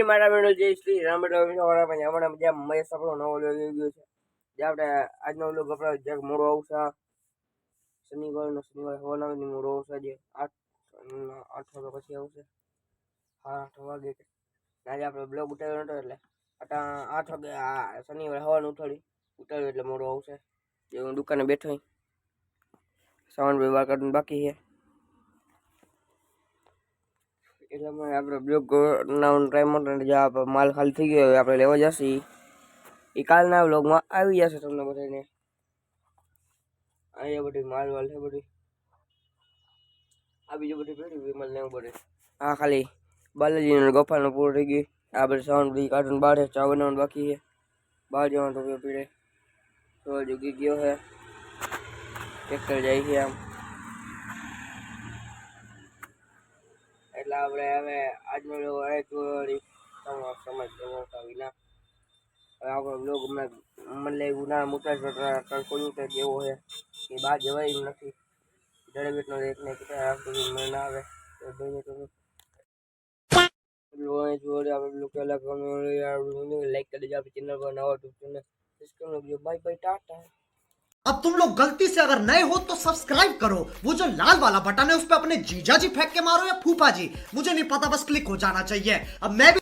મારા મેળો જય શ્રી રામ વાળા પણ હમણાં જેમ મહેશ આપણો નવો લોગ આવી ગયો છે જે આપણે આજનો લોગ આપણો જ્યાંક મોડો આવશે શનિવાર હવાના મોડો આવશે જે 8 વાગ્યા પછી આવશે 8 વાગે આજે આપણે બ્લોગ ઉતાર્યો નતો એટલે આટા 8 વાગે આ શનિવાર હવાનું ઉતાર્યું એટલે મોડો આવશે જે હું દુકાને બેઠો છું સામાન બે વાર કાઢવાનું બાકી છે એટલે આપણે બ્લોગ ના ટ્રાય માટે જે માલ ખાલી થઈ ગયો આપણે લેવા જશે એ કાલના વ્લોગમાં આવી જશે તમને બધાને અહીંયા બધી માલ વાલ છે બધી આ બીજું બધી પેઢી વિમલ ને બધે આ ખાલી બાલાજી ગોપાલનો પૂરો થઈ ગઈ આ બધી સાઉન્ડ બધી કાર્ટૂન બહાર છે ચા બનાવવાનું બાકી છે બહાર જવાનું તો પીડે તો જુગી ગયો છે ટ્રેક્ટર જાય છે આમ એટલે આપણે હવે આજનો લોગ આવે તો સમજ વિના હવે આપણો બ્લોગ મને લાગ્યું ના મોટા કોઈ કેવો છે એ બહાર જવાય એમ નથી દરેકનો એકને કેટલા મને ના આવે તો જોઈને તો लाइक कर दीजिए चैनल पर नवा सब्सक्राइब बाय बाय टाटा। अब तुम लोग गलती से अगर नए हो तो सब्सक्राइब करो, वो जो लाल वाला बटन है उस पर अपने जीजा जी फेंक के मारो या फूफा जी, मुझे नहीं पता, बस क्लिक हो जाना चाहिए। अब मैं भी